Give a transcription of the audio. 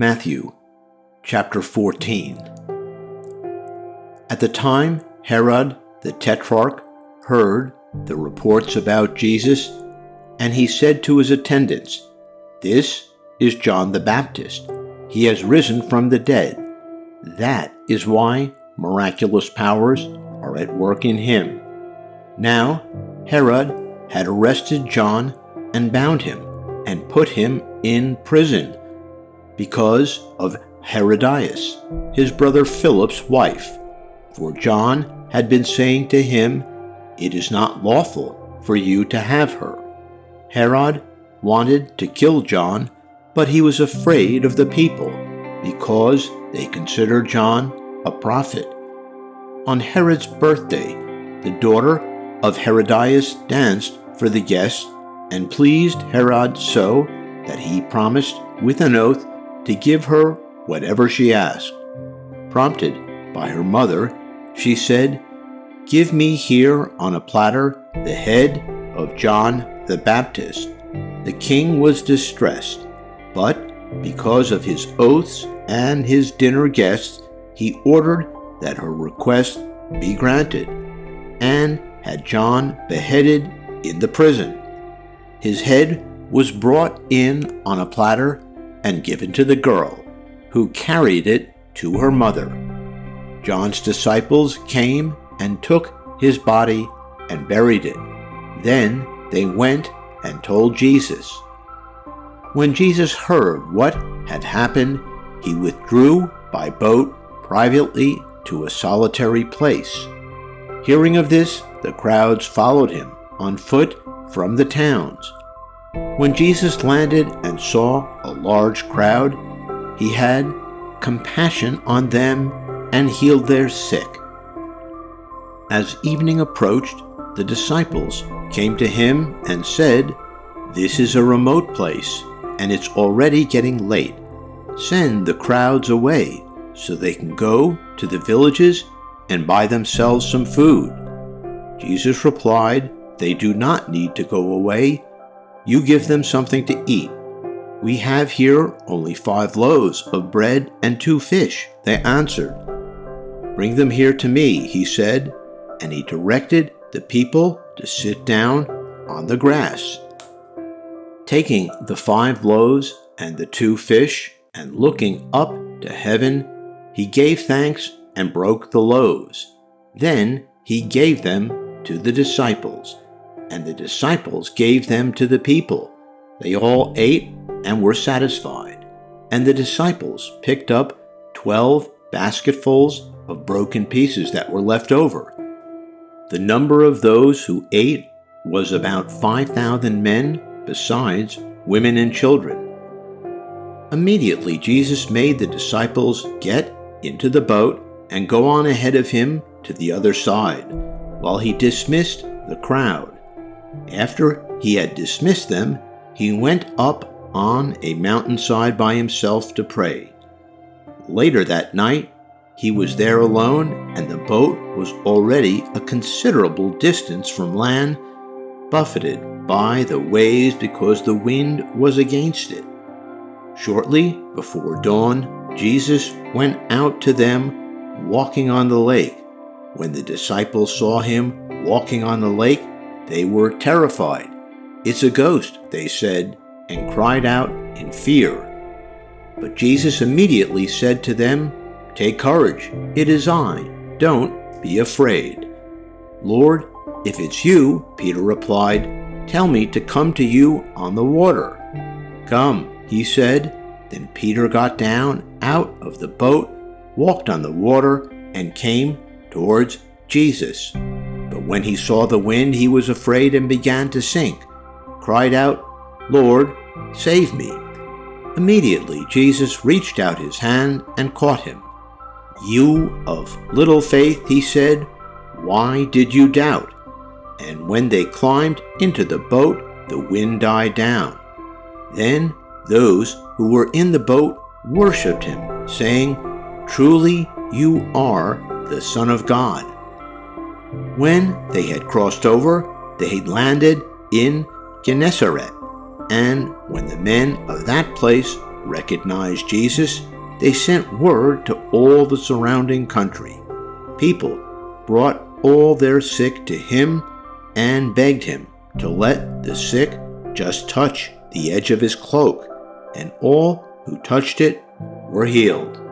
Matthew chapter 14. At the time Herod the Tetrarch heard the reports about Jesus, and he said to his attendants, "This is John the Baptist. He has risen from the dead. That is why miraculous powers are at work in him." Now Herod had arrested John and bound him and put him in prison because of Herodias, his brother Philip's wife. For John had been saying to him, "It is not lawful for you to have her." Herod wanted to kill John, but he was afraid of the people because they considered John a prophet. On Herod's birthday, the daughter of Herodias danced for the guests and pleased Herod so that he promised with an oath to give her whatever she asked. Prompted by her mother, she said, "Give me here on a platter the head of John the Baptist." The king was distressed, but because of his oaths and his dinner guests, he ordered that her request be granted, and had John beheaded in the prison. His head was brought in on a platter and given to the girl, who carried it to her mother. John's disciples came and took his body and buried it. Then they went and told Jesus. When Jesus heard what had happened, he withdrew by boat privately to a solitary place. Hearing of this, the crowds followed him on foot from the towns. When Jesus landed and saw a large crowd, he had compassion on them and healed their sick. As evening approached, the disciples came to him and said, "This is a remote place, and it's already getting late. Send the crowds away so they can go to the villages and buy themselves some food." Jesus replied, "They do not need to go away. You give them something to eat." "We have here only 5 loaves of bread and 2 fish," they answered. "Bring them here to me," he said, and he directed the people to sit down on the grass. Taking the 5 loaves and the 2 fish, and looking up to heaven, he gave thanks and broke the loaves. Then he gave them to the disciples, and the disciples gave them to the people. They all ate and were satisfied. And the disciples picked up 12 basketfuls of broken pieces that were left over. The number of those who ate was about 5,000 men, besides women and children. Immediately Jesus made the disciples get into the boat and go on ahead of him to the other side, while he dismissed the crowd. After he had dismissed them, he went up on a mountainside by himself to pray. Later that night, he was there alone, and the boat was already a considerable distance from land, buffeted by the waves because the wind was against it. Shortly before dawn, Jesus went out to them walking on the lake. When the disciples saw him walking on the lake, they were terrified. "It's a ghost," they said, and cried out in fear. But Jesus immediately said to them, "Take courage, it is I. Don't be afraid." "Lord, if it's you," Peter replied, "tell me to come to you on the water." "Come," he said. Then Peter got down out of the boat, walked on the water, and came towards Jesus. But when he saw the wind, he was afraid and began to sink, cried out, "Lord, save me." Immediately Jesus reached out his hand and caught him. "You of little faith," he said, "why did you doubt?" And when they climbed into the boat, the wind died down. Then those who were in the boat worshipped him, saying, "Truly you are the Son of God." When they had crossed over, they landed in Gennesaret, and when the men of that place recognized Jesus, they sent word to all the surrounding country. People brought all their sick to him and begged him to let the sick just touch the edge of his cloak, and all who touched it were healed.